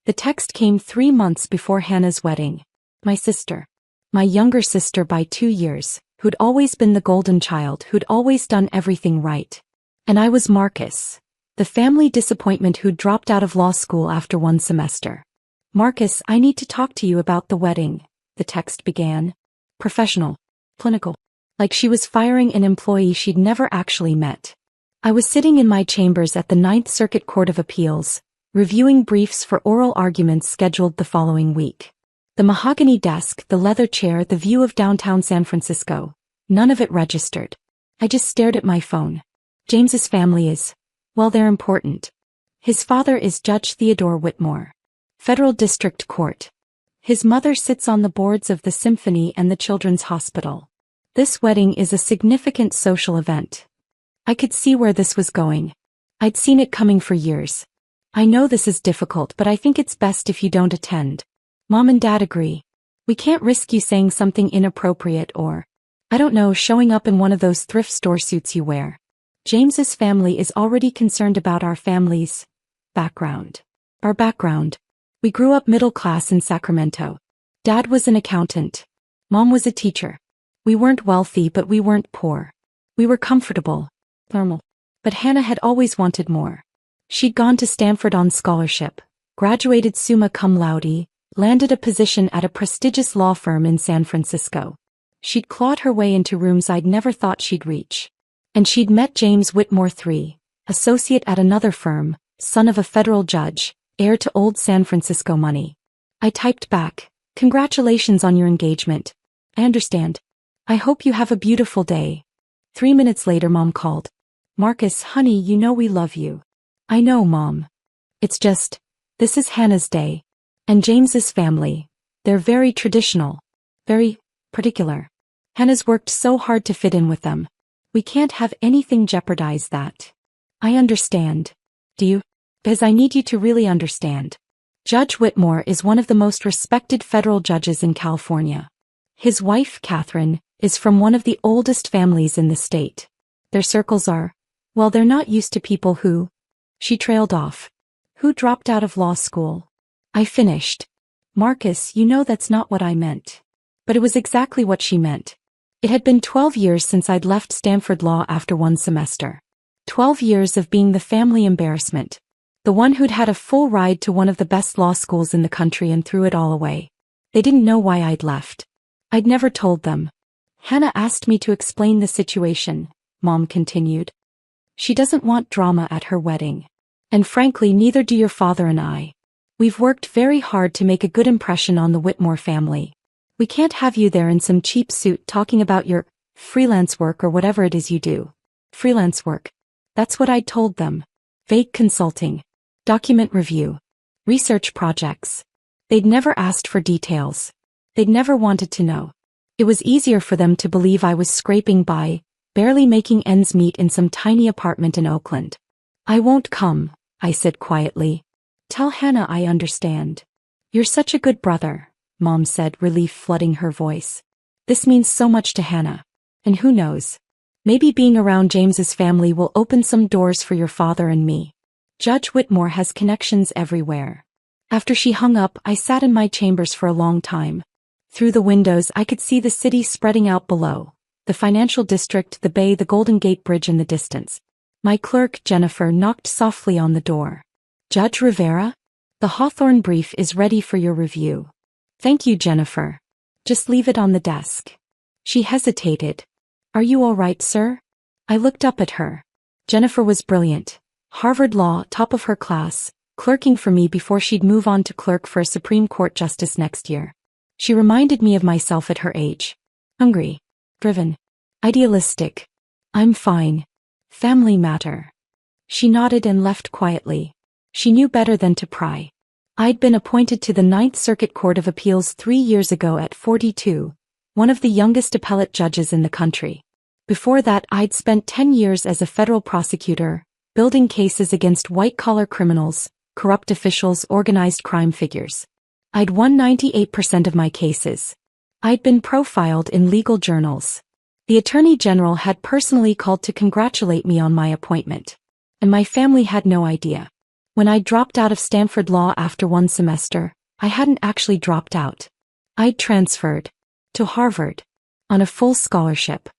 The text came 3 months before Hannah's wedding. My sister. My younger sister by 2 years, who'd always been the golden child, who'd always done everything right. And I was Marcus, the family disappointment who'd dropped out of law school after 1 semester. Marcus, I need to talk to you about the wedding, the text began. Professional. Clinical. Like she was firing an employee she'd never actually met. I was sitting in my chambers at the Ninth Circuit Court of Appeals, reviewing briefs for oral arguments scheduled the following week. The mahogany desk, the leather chair, the view of downtown San Francisco. None of it registered. I just stared at my phone. James's family is, well, they're important. His father is Judge Theodore Whitmore. Federal District Court. His mother sits on the boards of the Symphony and the Children's Hospital. This wedding is a significant social event. I could see where this was going. I'd seen it coming for years. I know this is difficult, but I think it's best if you don't attend. Mom and Dad agree. We can't risk you saying something inappropriate or, I don't know, showing up in one of those thrift store suits you wear. James's family is already concerned about our family's background. Our background. We grew up middle class in Sacramento. Dad was an accountant. Mom was a teacher. We weren't wealthy, but we weren't poor. We were comfortable. Normal. But Hannah had always wanted more. She'd gone to Stanford on scholarship, graduated summa cum laude, landed a position at a prestigious law firm in San Francisco. She'd clawed her way into rooms I'd never thought she'd reach. And she'd met James Whitmore III, associate at another firm, son of a federal judge, heir to old San Francisco money. I typed back, "Congratulations on your engagement. I understand. I hope you have a beautiful day." 3 minutes later Mom called. "Marcus, honey, you know we love you." "I know, Mom. It's just, this is Hannah's day. And James's family, they're very traditional. Very particular. Hannah's worked so hard to fit in with them. We can't have anything jeopardize that." "I understand. Do you? Because I need you to really understand. Judge Whitmore is one of the most respected federal judges in California. His wife, Catherine, is from one of the oldest families in the state. Their circles are, well, they're not used to people who," she trailed off, "who dropped out of law school." I finished. "Marcus, you know that's not what I meant." But it was exactly what she meant. It had been 12 years since I'd left Stanford Law after 1 semester. 12 years of being the family embarrassment. The one who'd had a full ride to one of the best law schools in the country and threw it all away. They didn't know why I'd left. I'd never told them. "Hannah asked me to explain the situation," Mom continued. "She doesn't want drama at her wedding. And frankly, neither do your father and I. We've worked very hard to make a good impression on the Whitmore family. We can't have you there in some cheap suit talking about your freelance work or whatever it is you do." Freelance work. That's what I'd told them. Vague consulting. Document review. Research projects. They'd never asked for details. They'd never wanted to know. It was easier for them to believe I was scraping by, barely making ends meet in some tiny apartment in Oakland. "I won't come," I said quietly. "Tell Hannah I understand." "You're such a good brother," Mom said, relief flooding her voice. "This means so much to Hannah. And who knows? Maybe being around James's family will open some doors for your father and me. Judge Whitmore has connections everywhere." After she hung up, I sat in my chambers for a long time. Through the windows I could see the city spreading out below, the financial district, the bay, the Golden Gate Bridge in the distance. My clerk, Jennifer, knocked softly on the door. "Judge Rivera? The Hawthorne brief is ready for your review." "Thank you, Jennifer. Just leave it on the desk." She hesitated. "Are you all right, sir?" I looked up at her. Jennifer was brilliant. Harvard Law, top of her class, clerking for me before she'd move on to clerk for a Supreme Court justice next year. She reminded me of myself at her age. Hungry. Driven. Idealistic. "I'm fine. Family matter." She nodded and left quietly. She knew better than to pry. I'd been appointed to the Ninth Circuit Court of Appeals 3 years ago at 42, one of the youngest appellate judges in the country. Before that, I'd spent 10 years as a federal prosecutor, building cases against white-collar criminals, corrupt officials, organized crime figures. I'd won 98% of my cases. I'd been profiled in legal journals. The Attorney General had personally called to congratulate me on my appointment. And my family had no idea. When I dropped out of Stanford Law after one semester, I hadn't actually dropped out. I'd transferred to Harvard on a full scholarship.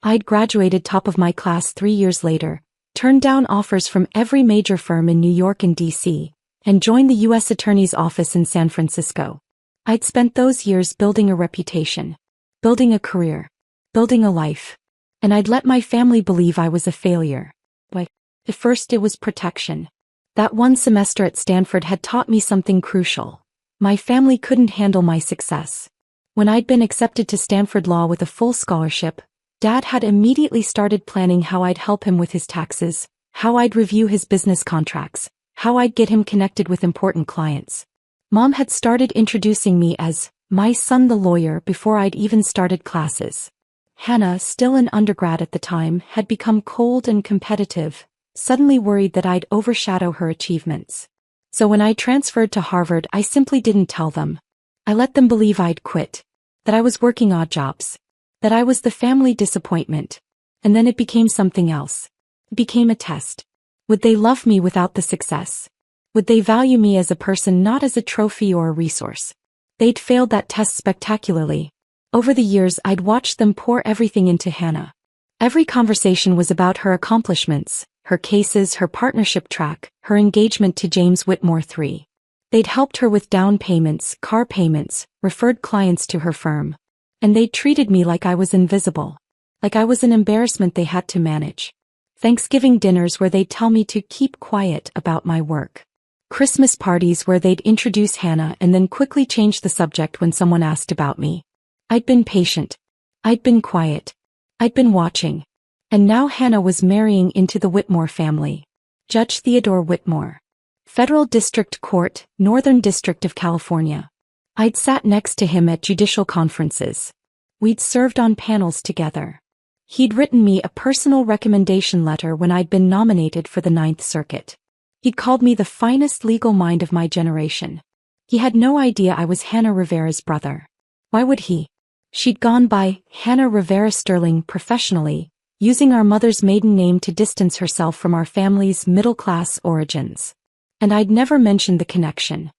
I'd graduated top of my class 3 years later, turned down offers from every major firm in New York and D.C., and joined the U.S. Attorney's Office in San Francisco. I'd spent those years building a reputation, building a career, building a life, and I'd let my family believe I was a failure. But at first it was protection. That one semester at Stanford had taught me something crucial. My family couldn't handle my success. When I'd been accepted to Stanford Law with a full scholarship, Dad had immediately started planning how I'd help him with his taxes, how I'd review his business contracts, how I'd get him connected with important clients. Mom had started introducing me as my son the lawyer before I'd even started classes. Hannah, still an undergrad at the time, had become cold and competitive, suddenly worried that I'd overshadow her achievements. So when I transferred to Harvard, I simply didn't tell them. I let them believe I'd quit, that I was working odd jobs, that I was the family disappointment. And then it became something else. It became a test. Would they love me without the success? Would they value me as a person, not as a trophy or a resource? They'd failed that test spectacularly. Over the years, I'd watched them pour everything into Hannah. Every conversation was about her accomplishments, her cases, her partnership track, her engagement to James Whitmore III. They'd helped her with down payments, car payments, referred clients to her firm. And they'd treated me like I was invisible. Like I was an embarrassment they had to manage. Thanksgiving dinners where they'd tell me to keep quiet about my work. Christmas parties where they'd introduce Hannah and then quickly change the subject when someone asked about me. I'd been patient. I'd been quiet. I'd been watching. And now Hannah was marrying into the Whitmore family. Judge Theodore Whitmore. Federal District Court, Northern District of California. I'd sat next to him at judicial conferences. We'd served on panels together. He'd written me a personal recommendation letter when I'd been nominated for the Ninth Circuit. He'd called me the finest legal mind of my generation. He had no idea I was Hannah Rivera's brother. Why would he? She'd gone by Hannah Rivera Sterling professionally, using our mother's maiden name to distance herself from our family's middle-class origins. And I'd never mentioned the connection.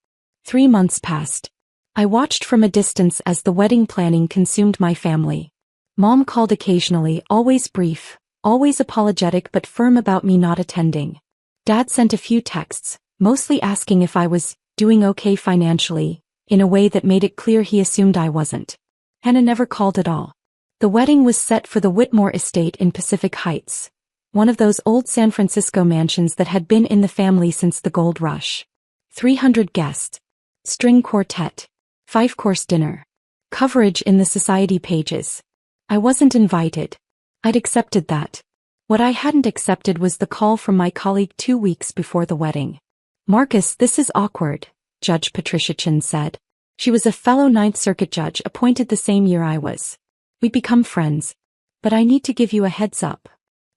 3 months passed. I watched from a distance as the wedding planning consumed my family. Mom called occasionally, always brief, always apologetic but firm about me not attending. Dad sent a few texts, mostly asking if I was doing okay financially, in a way that made it clear he assumed I wasn't. Hannah never called at all. The wedding was set for the Whitmore estate in Pacific Heights, one of those old San Francisco mansions that had been in the family since the gold rush. 300 guests. String quartet. 5-course dinner. Coverage in the society pages. I wasn't invited. I'd accepted that. What I hadn't accepted was the call from my colleague 2 weeks before the wedding. "Marcus, this is awkward," Judge Patricia Chin said. She was a fellow Ninth Circuit judge appointed the same year I was. "We'd become friends. But I need to give you a heads up."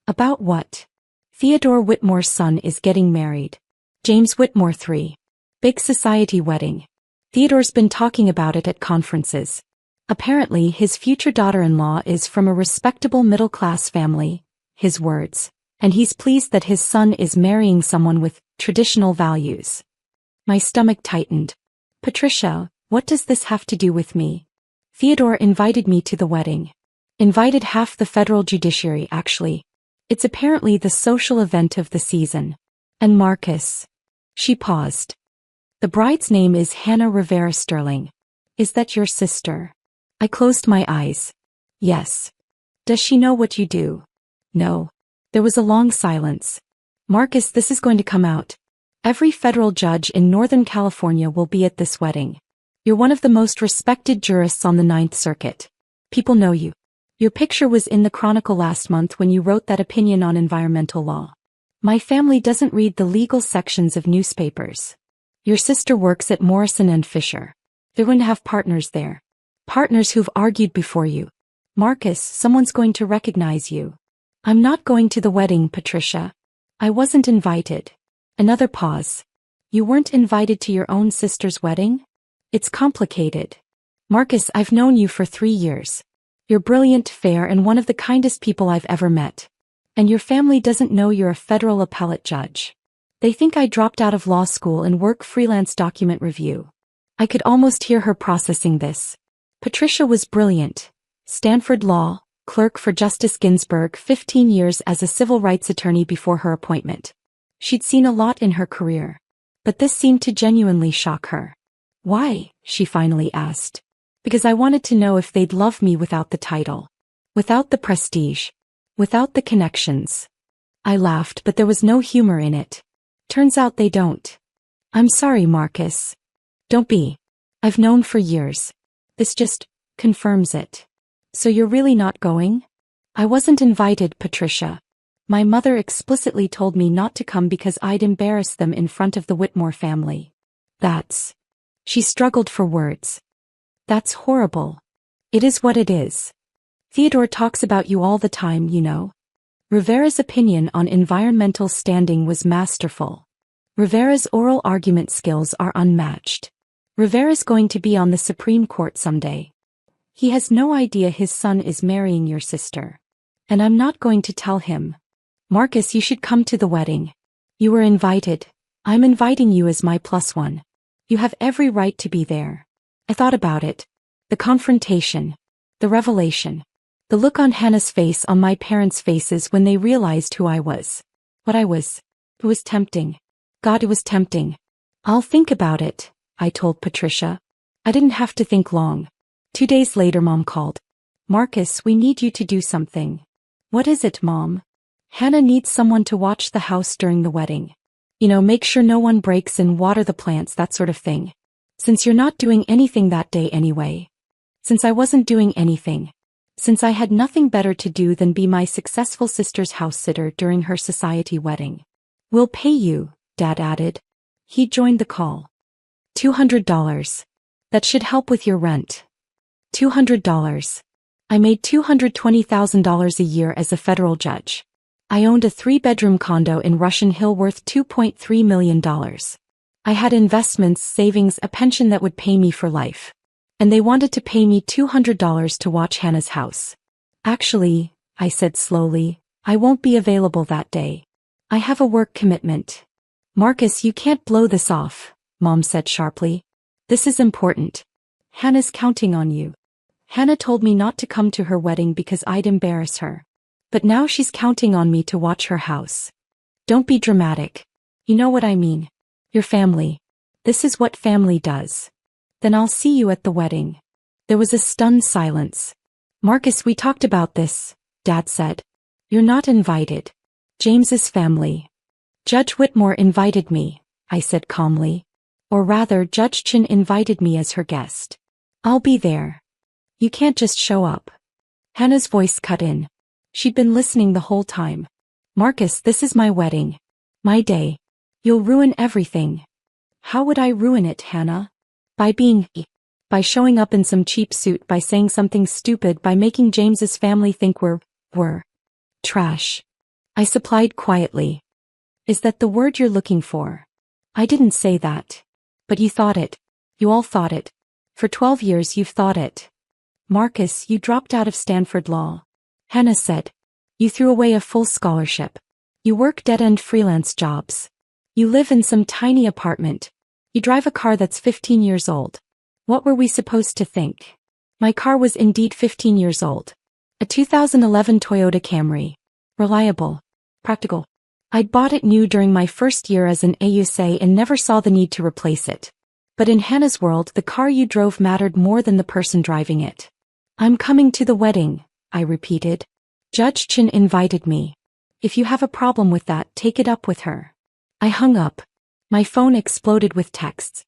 "About what?" "Theodore Whitmore's son is getting married. James Whitmore III. Big society wedding. Theodore's been talking about it at conferences. Apparently his future daughter-in-law is from a respectable middle-class family, his words, and he's pleased that his son is marrying someone with traditional values." My stomach tightened. "Patricia, what does this have to do with me?" "Theodore invited me to the wedding. Invited half the federal judiciary, actually. It's apparently the social event of the season. And Marcus." She paused. "The bride's name is Hannah Rivera Sterling. Is that your sister?" I closed my eyes. "Yes." "Does she know what you do?" "No." There was a long silence. "Marcus, this is going to come out. Every federal judge in Northern California will be at this wedding. You're one of the most respected jurists on the Ninth Circuit. People know you. Your picture was in the Chronicle last month when you wrote that opinion on environmental law. My family doesn't read the legal sections of newspapers. Your sister works at Morrison and Fisher. They're going to have partners there. Partners who've argued before you. Marcus, someone's going to recognize you." "I'm not going to the wedding, Patricia. I wasn't invited." Another pause. "You weren't invited to your own sister's wedding? It's complicated. Marcus, I've known you for 3 years. You're brilliant, fair, and one of the kindest people I've ever met. And your family doesn't know you're a federal appellate judge. They think I dropped out of law school and work freelance document review. I could almost hear her processing this. Patricia was brilliant. Stanford Law, clerk for Justice Ginsburg, 15 years as a civil rights attorney before her appointment. She'd seen a lot in her career. But this seemed to genuinely shock her. Why? She finally asked. Because I wanted to know if they'd love me without the title. Without the prestige. Without the connections. I laughed, but there was no humor in it. Turns out they don't. I'm sorry, Marcus. Don't be. I've known for years. This just confirms it. So you're really not going? I wasn't invited, Patricia. My mother explicitly told me not to come because I'd embarrass them in front of the Whitmore family. That's... She struggled for words. That's horrible. It is what it is. Theodore talks about you all the time, you know. Rivera's opinion on environmental standing was masterful. Rivera's oral argument skills are unmatched. Rivera's going to be on the Supreme Court someday. He has no idea his son is marrying your sister. And I'm not going to tell him. Marcus, you should come to the wedding. You were invited. I'm inviting you as my +1. You have every right to be there. I thought about it. The confrontation. The revelation. The look on Hannah's face, on my parents' faces when they realized who I was. What I was. It was tempting. God, it was tempting. I'll think about it, I told Patricia. I didn't have to think long. 2 days later, Mom called. Marcus, we need you to do something. What is it, Mom? Hannah needs someone to watch the house during the wedding. You know, make sure no one breaks in, water the plants, that sort of thing. Since you're not doing anything that day anyway. Since I wasn't doing anything. Since I had nothing better to do than be my successful sister's house sitter during her society wedding. We'll pay you, Dad added. He joined the call. $200. That should help with your rent. $200. I made $220,000 a year as a federal judge. I owned a 3-bedroom condo in Russian Hill worth $2.3 million. I had investments, savings, a pension that would pay me for life. And they wanted to pay me $200 to watch Hannah's house. Actually, I said slowly, I won't be available that day. I have a work commitment. Marcus, you can't blow this off, Mom said sharply. This is important. Hannah's counting on you. Hannah told me not to come to her wedding because I'd embarrass her. But now she's counting on me to watch her house. Don't be dramatic. You know what I mean. Your family. This is what family does. Then I'll see you at the wedding. There was a stunned silence. Marcus, we talked about this, Dad said. You're not invited. James's family. Judge Whitmore invited me, I said calmly. Or rather, Judge Chin invited me as her guest. I'll be there. You can't just show up. Hannah's voice cut in. She'd been listening the whole time. Marcus, this is my wedding. My day. You'll ruin everything. How would I ruin it, Hannah? By showing up in some cheap suit, by saying something stupid, by making James's family think we're trash. I supplied quietly. Is that the word you're looking for? I didn't say that. But you thought it. You all thought it. For 12 years you've thought it. Marcus, you dropped out of Stanford Law. Hannah said. You threw away a full scholarship. You work dead-end freelance jobs. You live in some tiny apartment. You drive a car that's 15 years old. What were we supposed to think? My car was indeed 15 years old. A 2011 Toyota Camry. Reliable. Practical. I'd bought it new during my first year as an AUSA and never saw the need to replace it. But in Hannah's world, the car you drove mattered more than the person driving it. I'm coming to the wedding, I repeated. Judge Chin invited me. If you have a problem with that, take it up with her. I hung up. My phone exploded with texts.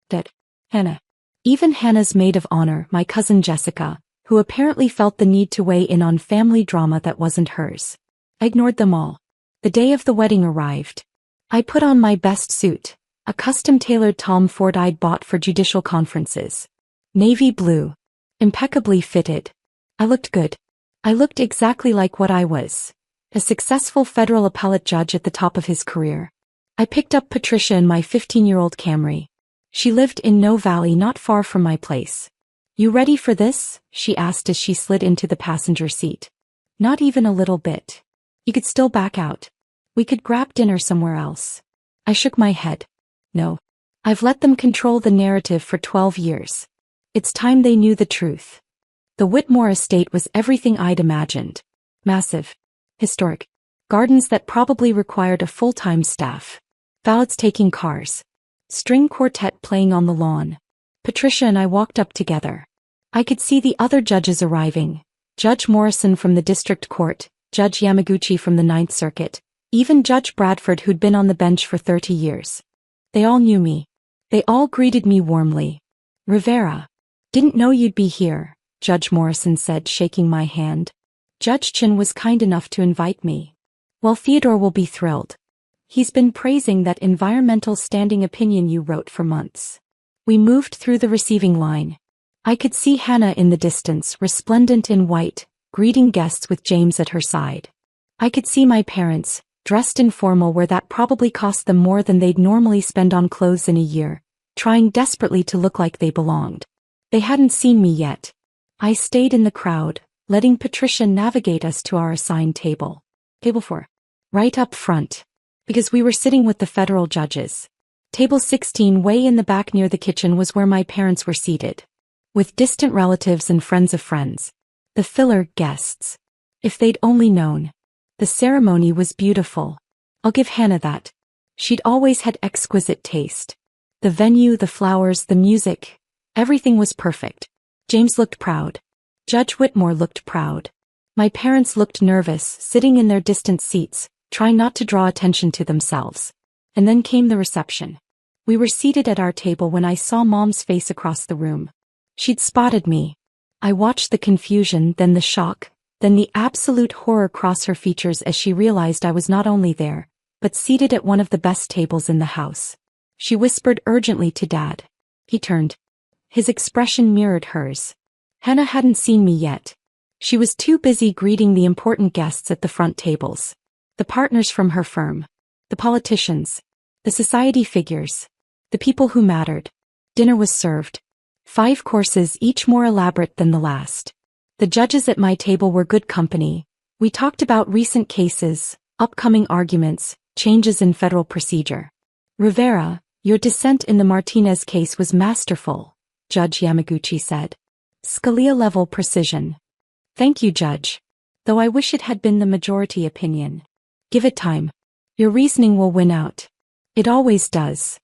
Dead. Hannah. Even Hannah's maid of honor, my cousin Jessica, who apparently felt the need to weigh in on family drama that wasn't hers. I ignored them all. The day of the wedding arrived. I put on my best suit, a custom-tailored Tom Ford I'd bought for judicial conferences. Navy blue. Impeccably fitted. I looked good. I looked exactly like what I was. A successful federal appellate judge at the top of his career. I picked up Patricia in my 15-year-old Camry. She lived in No Valley, not far from my place. You ready for this? She asked as she slid into the passenger seat. Not even a little bit. You could still back out. We could grab dinner somewhere else. I shook my head. No. I've let them control the narrative for 12 years. It's time they knew the truth. The Whitmore estate was everything I'd imagined. Massive. Historic. Gardens that probably required a full-time staff. Valets-taking cars. String quartet playing on the lawn. Patricia and I walked up together. I could see the other judges arriving. Judge Morrison from the district court, Judge Yamaguchi from the Ninth Circuit, even Judge Bradford who'd been on the bench for 30 years. They all knew me. They all greeted me warmly. Rivera. Didn't know you'd be here, Judge Morrison said, shaking my hand. Judge Chin was kind enough to invite me. Well, Theodore will be thrilled. He's been praising that environmental standing opinion you wrote for months. We moved through the receiving line. I could see Hannah in the distance, resplendent in white, greeting guests with James at her side. I could see my parents, dressed in formal where that probably cost them more than they'd normally spend on clothes in a year, trying desperately to look like they belonged. They hadn't seen me yet. I stayed in the crowd, letting Patricia navigate us to our assigned table. Table 4. Right up front. Because we were sitting with the federal judges. Table 16 way in the back near the kitchen was where my parents were seated. With distant relatives and friends of friends. The filler guests. If they'd only known. The ceremony was beautiful. I'll give Hannah that. She'd always had exquisite taste. The venue, the flowers, the music. Everything was perfect. James looked proud. Judge Whitmore looked proud. My parents looked nervous, sitting in their distant seats, trying not to draw attention to themselves. And then came the reception. We were seated at our table when I saw Mom's face across the room. She'd spotted me. I watched the confusion, then the shock, then the absolute horror cross her features as she realized I was not only there, but seated at one of the best tables in the house. She whispered urgently to Dad. He turned. His expression mirrored hers. Hannah hadn't seen me yet. She was too busy greeting the important guests at the front tables. The partners from her firm. The politicians. The society figures. The people who mattered. Dinner was served. 5 courses, each more elaborate than the last. The judges at my table were good company. We talked about recent cases, upcoming arguments, changes in federal procedure. Rivera, your dissent in the Martinez case was masterful, Judge Yamaguchi said. Scalia-level precision. Thank you, Judge. Though I wish it had been the majority opinion. Give it time. Your reasoning will win out. It always does.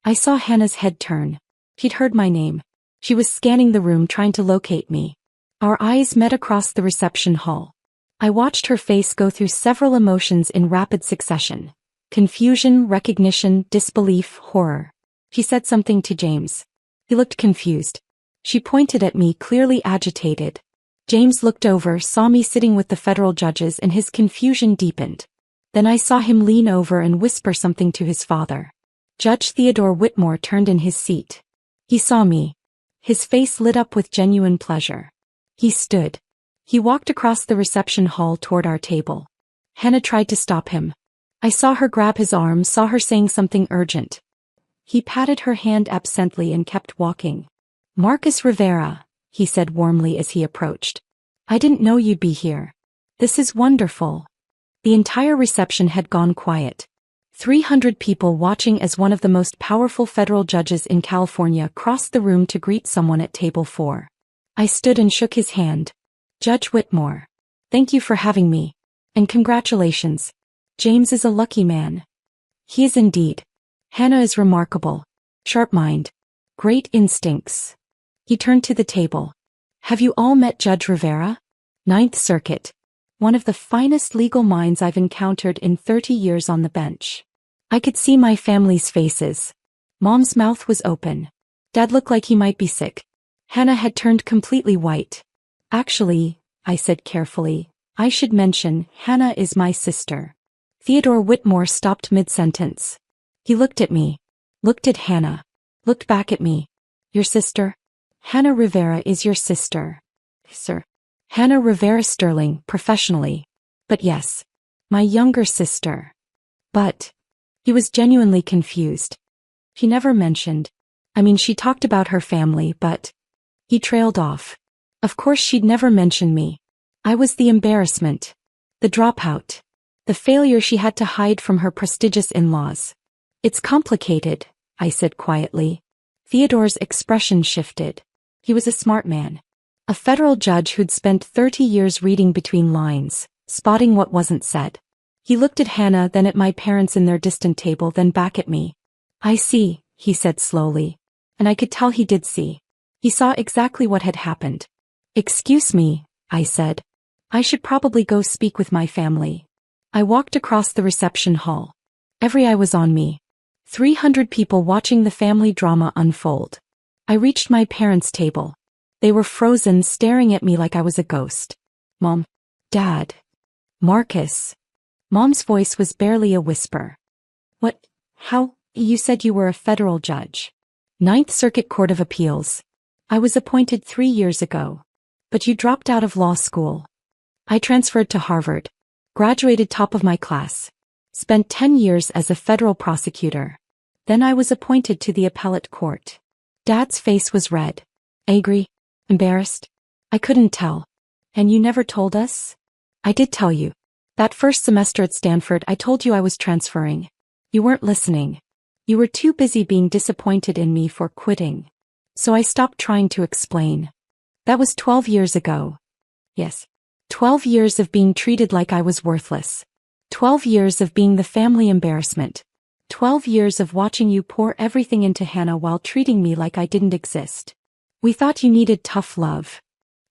I saw Hannah's head turn. She'd heard my name. She was scanning the room trying to locate me. Our eyes met across the reception hall. I watched her face go through several emotions in rapid succession. Confusion, recognition, disbelief, horror. She said something to James. He looked confused. She pointed at me, clearly agitated. James looked over, saw me sitting with the federal judges, and his confusion deepened. Then I saw him lean over and whisper something to his father. Judge Theodore Whitmore turned in his seat. He saw me. His face lit up with genuine pleasure. He stood. He walked across the reception hall toward our table. Hannah tried to stop him. I saw her grab his arm, saw her saying something urgent. He patted her hand absently and kept walking. Marcus Rivera, he said warmly as he approached. I didn't know you'd be here. This is wonderful. The entire reception had gone quiet. 300 people watching as one of the most powerful federal judges in California crossed the room to greet someone at table 4. I stood and shook his hand. Judge Whitmore. Thank you for having me. And congratulations. James is a lucky man. He is indeed. Hannah is remarkable. Sharp mind. Great instincts. He turned to the table. Have you all met Judge Rivera? Ninth Circuit. One of the finest legal minds I've encountered in 30 years on the bench. I could see my family's faces. Mom's mouth was open. Dad looked like he might be sick. Hannah had turned completely white. Actually, I said carefully, I should mention, Hannah is my sister. Theodore Whitmore stopped mid-sentence. He looked at me. Looked at Hannah. Looked back at me. Your sister? Hannah Rivera is your sister. Sir. Hannah Rivera Sterling, professionally. But yes. My younger sister. But. He was genuinely confused. She never mentioned. She talked about her family, but. He trailed off. Of course she'd never mention me. I was the embarrassment. The dropout. The failure she had to hide from her prestigious in-laws. It's complicated, I said quietly. Theodore's expression shifted. He was a smart man. A federal judge who'd spent 30 years reading between lines, spotting what wasn't said. He looked at Hannah, then at my parents in their distant table, then back at me. I see, he said slowly. And I could tell he did see. He saw exactly what had happened. Excuse me, I said. I should probably go speak with my family. I walked across the reception hall. Every eye was on me. 300 people watching the family drama unfold. I reached my parents' table. They were frozen, staring at me like I was a ghost. Mom. Dad. Marcus. Mom's voice was barely a whisper. What? How? You said you were a federal judge. Ninth Circuit Court of Appeals. I was appointed 3 years ago. But you dropped out of law school. I transferred to Harvard. Graduated top of my class. Spent 10 years as a federal prosecutor. Then I was appointed to the appellate court. Dad's face was red. Angry? Embarrassed? I couldn't tell. And you never told us? I did tell you. That first semester at Stanford, I told you I was transferring. You weren't listening. You were too busy being disappointed in me for quitting. So I stopped trying to explain. That was 12 years ago. Yes. 12 years of being treated like I was worthless. 12 years of being the family embarrassment. 12 years of watching you pour everything into Hannah while treating me like I didn't exist. We thought you needed tough love.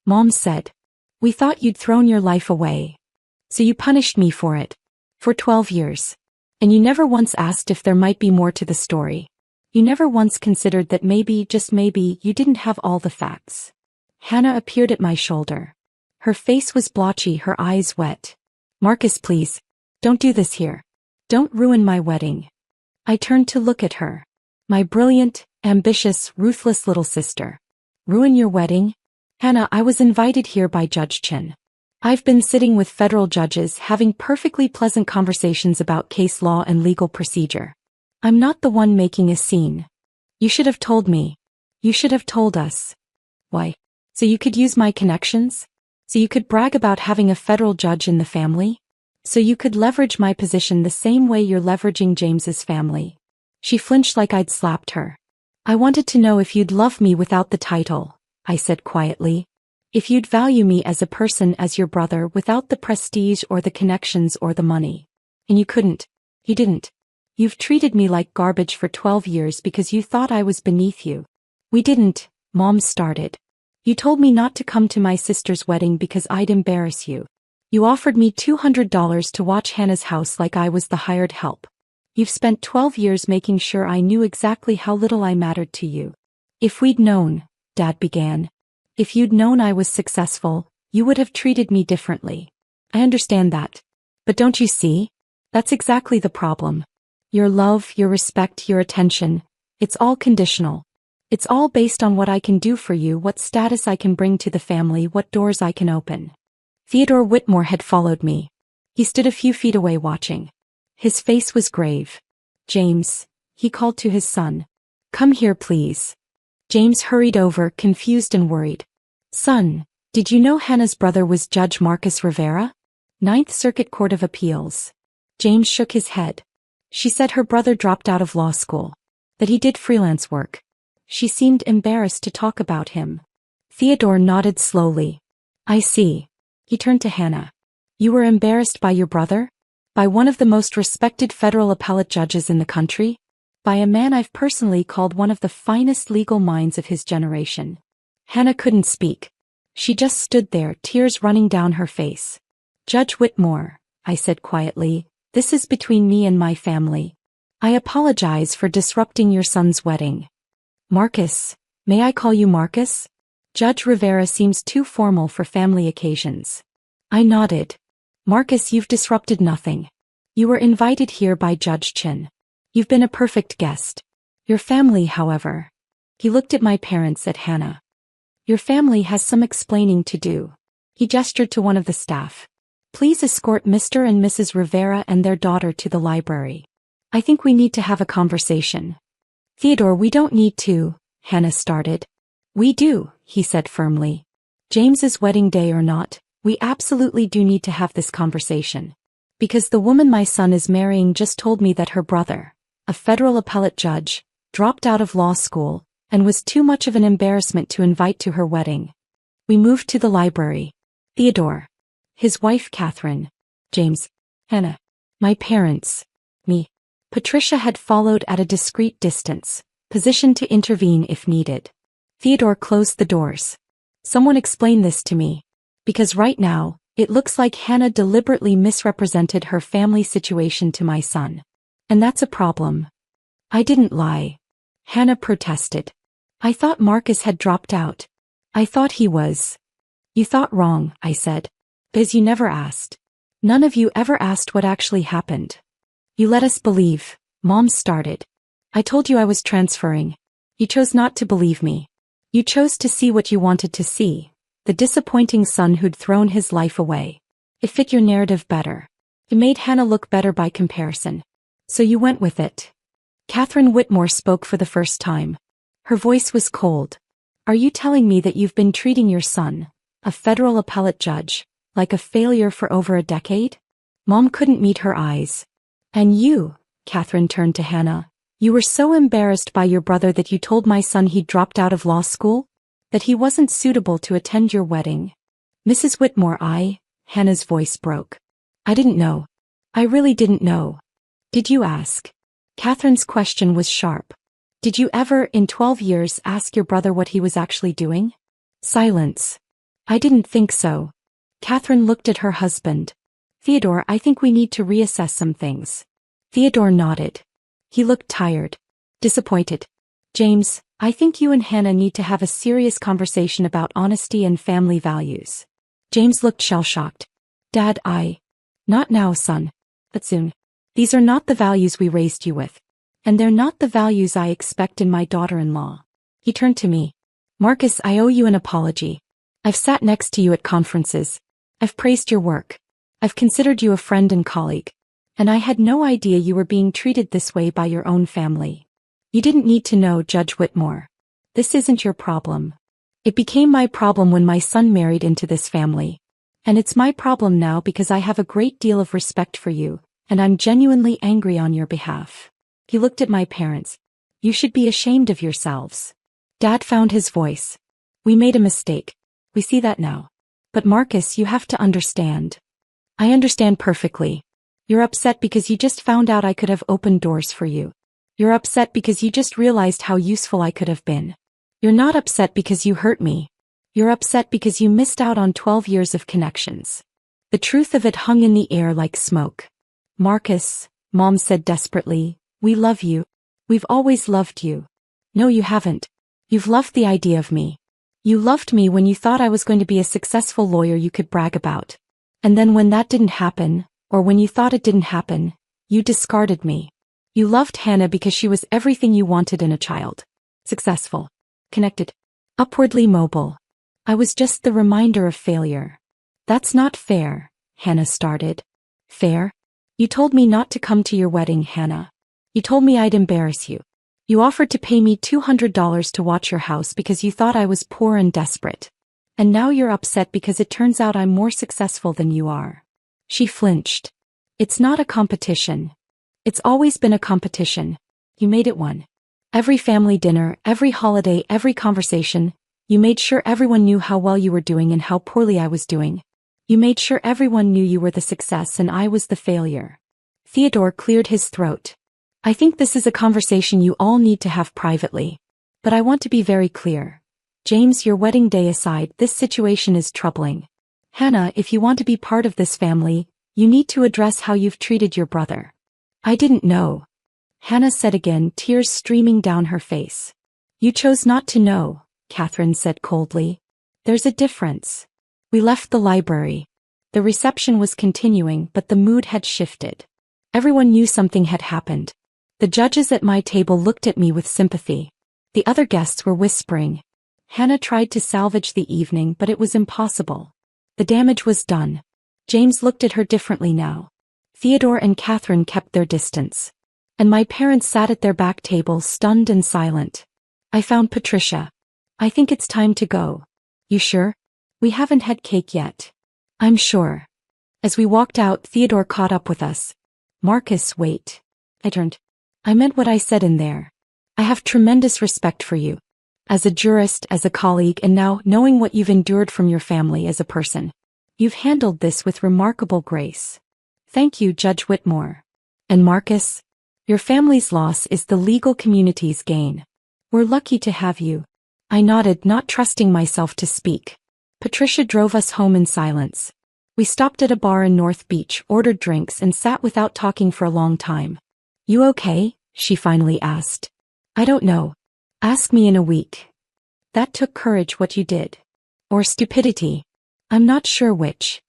Mom said. We thought you'd thrown your life away. So you punished me for it. For 12 years. And you never once asked if there might be more to the story. You never once considered that maybe, just maybe, you didn't have all the facts. Hannah appeared at my shoulder. Her face was blotchy, her eyes wet. Marcus, please. Don't do this here. Don't ruin my wedding. I turned to look at her. My brilliant, ambitious, ruthless little sister. Ruin your wedding? Hannah, I was invited here by Judge Chin. I've been sitting with federal judges having perfectly pleasant conversations about case law and legal procedure. I'm not the one making a scene. You should have told me. You should have told us. Why? So you could use my connections? So you could brag about having a federal judge in the family? So you could leverage my position the same way you're leveraging James's family. She flinched like I'd slapped her. I wanted to know if you'd love me without the title, I said quietly. If you'd value me as a person, as your brother, without the prestige or the connections or the money. And you couldn't. You didn't. You've treated me like garbage for 12 years because you thought I was beneath you. We didn't, Mom started. You told me not to come to my sister's wedding because I'd embarrass you. You offered me $200 to watch Hannah's house like I was the hired help. You've spent 12 years making sure I knew exactly how little I mattered to you. If we'd known, Dad began. If you'd known I was successful, you would have treated me differently. I understand that. But don't you see? That's exactly the problem. Your love, your respect, your attention, it's all conditional. It's all based on what I can do for you, what status I can bring to the family, what doors I can open. Theodore Whitmore had followed me. He stood a few feet away watching. His face was grave. James, he called to his son. Come here, please. James hurried over, confused and worried. Son, did you know Hannah's brother was Judge Marcus Rivera? Ninth Circuit Court of Appeals. James shook his head. She said her brother dropped out of law school. That he did freelance work. She seemed embarrassed to talk about him. Theodore nodded slowly. I see. He turned to Hannah. You were embarrassed by your brother? By one of the most respected federal appellate judges in the country? By a man I've personally called one of the finest legal minds of his generation. Hannah couldn't speak. She just stood there, tears running down her face. Judge Whitmore, I said quietly, this is between me and my family. I apologize for disrupting your son's wedding. Marcus, may I call you Marcus? Judge Rivera seems too formal for family occasions. I nodded. Marcus, you've disrupted nothing. You were invited here by Judge Chin. You've been a perfect guest. Your family, however. He looked at my parents, at Hannah. Your family has some explaining to do. He gestured to one of the staff. Please escort Mr. and Mrs. Rivera and their daughter to the library. I think we need to have a conversation. Theodore, we don't need to, Hannah started. We do, he said firmly. James's wedding day or not, we absolutely do need to have this conversation. Because the woman my son is marrying just told me that her brother, a federal appellate judge, dropped out of law school and was too much of an embarrassment to invite to her wedding. We moved to the library. Theodore, his wife Catherine, James, Hannah, my parents, me. Patricia had followed at a discreet distance, positioned to intervene if needed. Theodore closed the doors. Someone explain this to me. Because right now, it looks like Hannah deliberately misrepresented her family situation to my son. And that's a problem. I didn't lie. Hannah protested. I thought Marcus had dropped out. I thought he was. You thought wrong, I said. Because you never asked. None of you ever asked what actually happened. You let us believe, Mom started. I told you I was transferring. You chose not to believe me. You chose to see what you wanted to see, the disappointing son who'd thrown his life away. It fit your narrative better. It made Hannah look better by comparison. So you went with it. Catherine Whitmore spoke for the first time. Her voice was cold. Are you telling me that you've been treating your son, a federal appellate judge, like a failure for over a decade? Mom couldn't meet her eyes. And you, Catherine turned to Hannah, you were so embarrassed by your brother that you told my son he'd dropped out of law school? That he wasn't suitable to attend your wedding? Mrs. Whitmore, Hannah's voice broke. I didn't know. I really didn't know. Did you ask? Catherine's question was sharp. Did you ever, in 12 years, ask your brother what he was actually doing? Silence. I didn't think so. Catherine looked at her husband. Theodore, I think we need to reassess some things. Theodore nodded. He looked tired. Disappointed. James, I think you and Hannah need to have a serious conversation about honesty and family values. James looked shell-shocked. Dad, Not now, son. But soon. These are not the values we raised you with. And they're not the values I expect in my daughter-in-law. He turned to me. Marcus, I owe you an apology. I've sat next to you at conferences. I've praised your work. I've considered you a friend and colleague. And I had no idea you were being treated this way by your own family. You didn't need to know, Judge Whitmore. This isn't your problem. It became my problem when my son married into this family. And it's my problem now because I have a great deal of respect for you, and I'm genuinely angry on your behalf. He looked at my parents. You should be ashamed of yourselves. Dad found his voice. We made a mistake. We see that now. But Marcus, you have to understand. I understand perfectly. You're upset because you just found out I could have opened doors for you. You're upset because you just realized how useful I could have been. You're not upset because you hurt me. You're upset because you missed out on 12 years of connections. The truth of it hung in the air like smoke. Marcus, Mom said desperately, we love you. We've always loved you. No, you haven't. You've loved the idea of me. You loved me when you thought I was going to be a successful lawyer you could brag about. And then when that didn't happen, or when you thought it didn't happen, you discarded me. You loved Hannah because she was everything you wanted in a child. Successful. Connected. Upwardly mobile. I was just the reminder of failure. That's not fair, Hannah started. Fair? You told me not to come to your wedding, Hannah. You told me I'd embarrass you. You offered to pay me $200 to watch your house because you thought I was poor and desperate. And now you're upset because it turns out I'm more successful than you are. She flinched. It's not a competition. It's always been a competition. You made it one. Every family dinner, every holiday, every conversation, you made sure everyone knew how well you were doing and how poorly I was doing. You made sure everyone knew you were the success and I was the failure. Theodore cleared his throat. I think this is a conversation you all need to have privately. But I want to be very clear. James, your wedding day aside, this situation is troubling. Hannah, if you want to be part of this family, you need to address how you've treated your brother. I didn't know. Hannah said again, tears streaming down her face. You chose not to know, Catherine said coldly. There's a difference. We left the library. The reception was continuing, but the mood had shifted. Everyone knew something had happened. The judges at my table looked at me with sympathy. The other guests were whispering. Hannah tried to salvage the evening, but it was impossible. The damage was done. James looked at her differently now. Theodore and Catherine kept their distance. And my parents sat at their back tables, stunned and silent. I found Patricia. I think it's time to go. You sure? We haven't had cake yet. I'm sure. As we walked out, Theodore caught up with us. Marcus, wait. I turned. I meant what I said in there. I have tremendous respect for you. As a jurist, as a colleague, and now, knowing what you've endured from your family as a person. You've handled this with remarkable grace. Thank you, Judge Whitmore. And Marcus? Your family's loss is the legal community's gain. We're lucky to have you. I nodded, not trusting myself to speak. Patricia drove us home in silence. We stopped at a bar in North Beach, ordered drinks, and sat without talking for a long time. You okay? She finally asked. I don't know. Ask me in a week. That took courage, what you did. Or stupidity. I'm not sure which.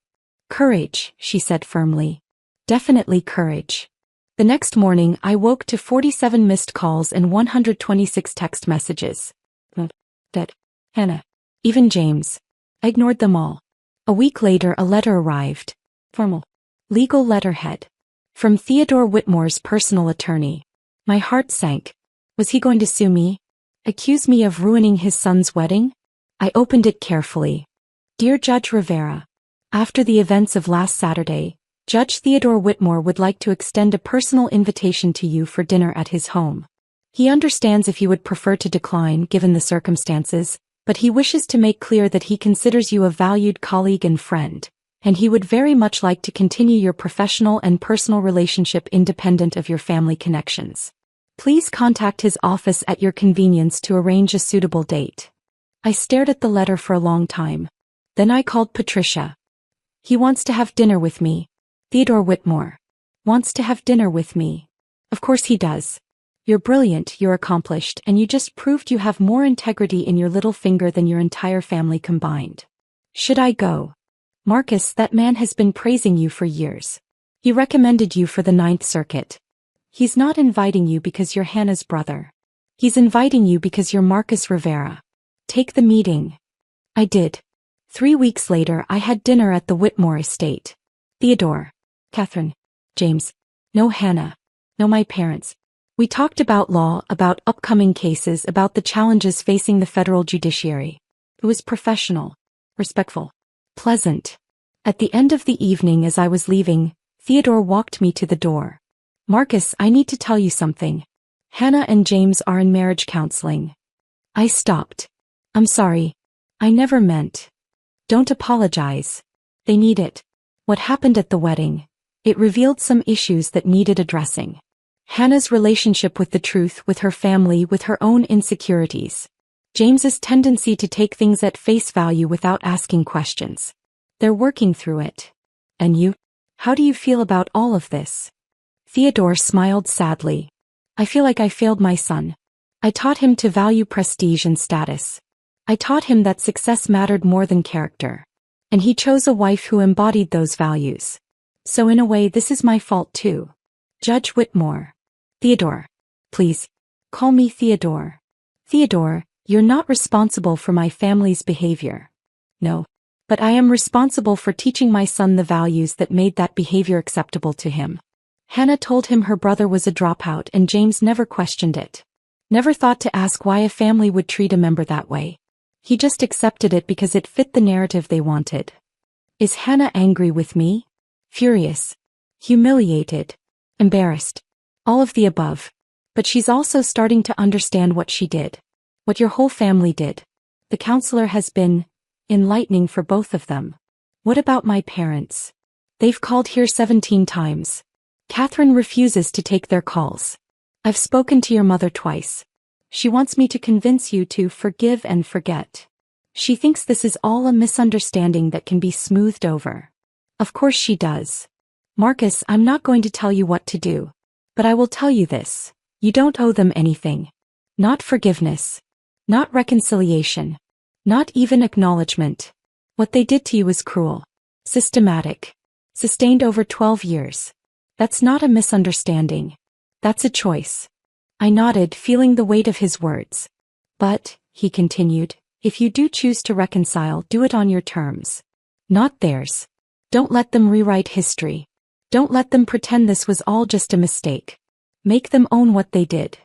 Courage, she said firmly. Definitely courage. The next morning, I woke to 47 missed calls and 126 text messages. Dead. Hannah. Even James. I ignored them all. A week later, a letter arrived. Formal. Legal letterhead. From Theodore Whitmore's personal attorney. My heart sank. Was he going to sue me? Accuse me of ruining his son's wedding? I opened it carefully. Dear Judge Rivera. After the events of last Saturday, Judge Theodore Whitmore would like to extend a personal invitation to you for dinner at his home. He understands if you would prefer to decline given the circumstances, but he wishes to make clear that he considers you a valued colleague and friend, and he would very much like to continue your professional and personal relationship independent of your family connections. Please contact his office at your convenience to arrange a suitable date. I stared at the letter for a long time. Then I called Patricia. He wants to have dinner with me. Theodore Whitmore. Wants to have dinner with me. Of course he does. You're brilliant, you're accomplished, and you just proved you have more integrity in your little finger than your entire family combined. Should I go? Marcus, that man has been praising you for years. He recommended you for the Ninth Circuit. He's not inviting you because you're Hannah's brother. He's inviting you because you're Marcus Rivera. Take the meeting. I did. 3 weeks later, I had dinner at the Whitmore estate. Theodore. Catherine. James. No Hannah. No my parents. We talked about law, about upcoming cases, about the challenges facing the federal judiciary. It was professional, respectful, pleasant. At the end of the evening as I was leaving, Theodore walked me to the door. Marcus, I need to tell you something. Hannah and James are in marriage counseling. I stopped. I'm sorry. I never meant. Don't apologize. They need it. What happened at the wedding? It revealed some issues that needed addressing. Hannah's relationship with the truth, with her family, with her own insecurities. James's tendency to take things at face value without asking questions. They're working through it. And you? How do you feel about all of this? Theodore smiled sadly. I feel like I failed my son. I taught him to value prestige and status. I taught him that success mattered more than character. And he chose a wife who embodied those values. So in a way, this is my fault too. Judge Whitmore. Theodore. Please. Call me Theodore. Theodore, you're not responsible for my family's behavior. No. But I am responsible for teaching my son the values that made that behavior acceptable to him. Hannah told him her brother was a dropout and James never questioned it. Never thought to ask why a family would treat a member that way. He just accepted it because it fit the narrative they wanted. Is Hannah angry with me? Furious. Humiliated. Embarrassed. All of the above. But she's also starting to understand what she did. What your whole family did. The counselor has been enlightening for both of them. What about my parents? They've called here 17 times. Catherine refuses to take their calls. I've spoken to your mother twice. She wants me to convince you to forgive and forget. She thinks this is all a misunderstanding that can be smoothed over. Of course she does. Marcus, I'm not going to tell you what to do. But I will tell you this. You don't owe them anything. Not forgiveness. Not reconciliation. Not even acknowledgement. What they did to you is cruel. Systematic. Sustained over 12 years. That's not a misunderstanding. That's a choice. I nodded, feeling the weight of his words. But, he continued, if you do choose to reconcile, do it on your terms. Not theirs. Don't let them rewrite history. Don't let them pretend this was all just a mistake. Make them own what they did.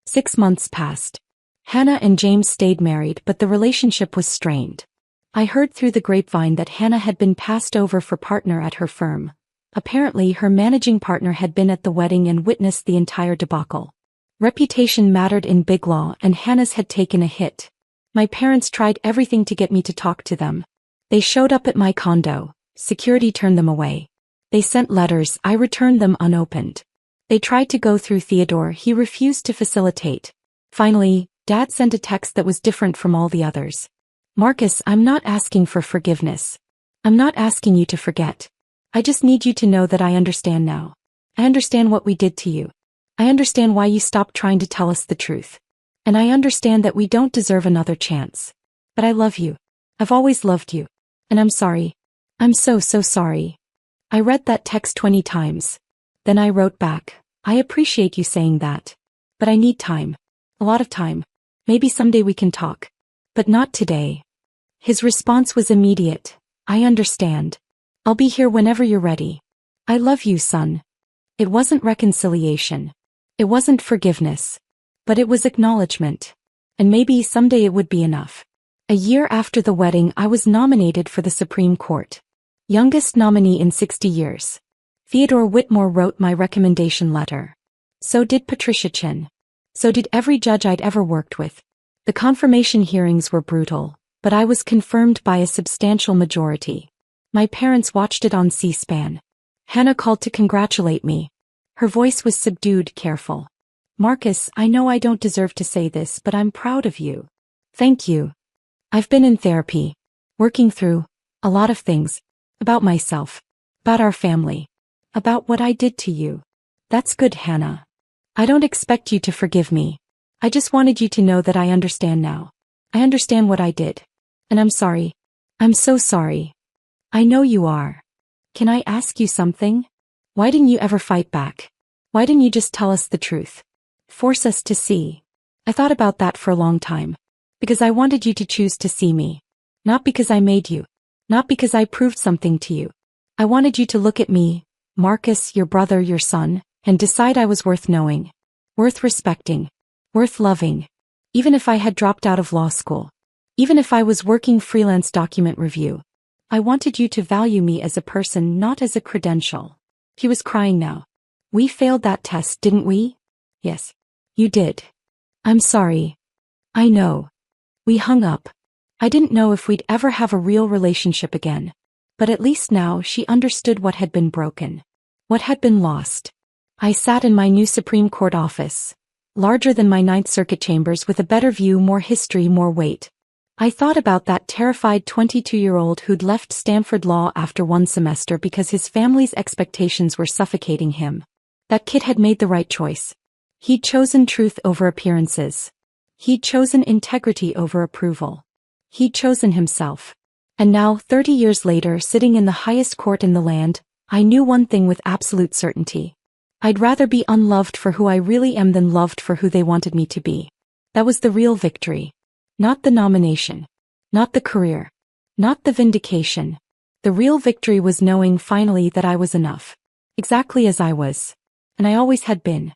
6 months passed. Hannah and James stayed married, but the relationship was strained. I heard through the grapevine that Hannah had been passed over for partner at her firm. Apparently her managing partner had been at the wedding and witnessed the entire debacle. Reputation mattered in big law and Hannah's had taken a hit. My parents tried everything to get me to talk to them. They showed up at my condo. Security turned them away. They sent letters, I returned them unopened. They tried to go through Theodore, he refused to facilitate. Finally, Dad sent a text that was different from all the others. Marcus, I'm not asking for forgiveness. I'm not asking you to forget. I just need you to know that I understand now. I understand what we did to you. I understand why you stopped trying to tell us the truth. And I understand that we don't deserve another chance. But I love you. I've always loved you. And I'm sorry. I'm so sorry. I read that text 20 times. Then I wrote back, I appreciate you saying that. But I need time. A lot of time. Maybe someday we can talk. But not today. His response was immediate. I understand. I'll be here whenever you're ready. I love you, son. It wasn't reconciliation. It wasn't forgiveness. But it was acknowledgement. And maybe someday it would be enough. A year after the wedding, I was nominated for the Supreme Court. Youngest nominee in 60 years. Theodore Whitmore wrote my recommendation letter. So did Patricia Chin. So did every judge I'd ever worked with. The confirmation hearings were brutal, but I was confirmed by a substantial majority. My parents watched it on C-SPAN. Hannah called to congratulate me. Her voice was subdued, careful. Marcus, I know I don't deserve to say this, but I'm proud of you. Thank you. I've been in therapy, working through a lot of things. About myself. About our family. About what I did to you. That's good, Hannah. I don't expect you to forgive me. I just wanted you to know that I understand now. I understand what I did. And I'm sorry. I'm so sorry. I know you are. Can I ask you something? Why didn't you ever fight back? Why didn't you just tell us the truth? Force us to see. I thought about that for a long time. Because I wanted you to choose to see me. Not because I made you. Not because I proved something to you. I wanted you to look at me, Marcus, your brother, your son, and decide I was worth knowing. Worth respecting. Worth loving. Even if I had dropped out of law school. Even if I was working freelance document review. I wanted you to value me as a person, not as a credential. He was crying now. We failed that test, didn't we? Yes. You did. I'm sorry. I know. We hung up. I didn't know if we'd ever have a real relationship again. But at least now she understood what had been broken. What had been lost. I sat in my new Supreme Court office. Larger than my Ninth Circuit chambers with a better view, more history, more weight. I thought about that terrified 22-year-old who'd left Stanford Law after one semester because his family's expectations were suffocating him. That kid had made the right choice. He'd chosen truth over appearances. He'd chosen integrity over approval. He'd chosen himself. And now, 30 years later, sitting in the highest court in the land, I knew one thing with absolute certainty. I'd rather be unloved for who I really am than loved for who they wanted me to be. That was the real victory. Not the nomination. Not the career. Not the vindication. The real victory was knowing finally that I was enough. Exactly as I was. And I always had been.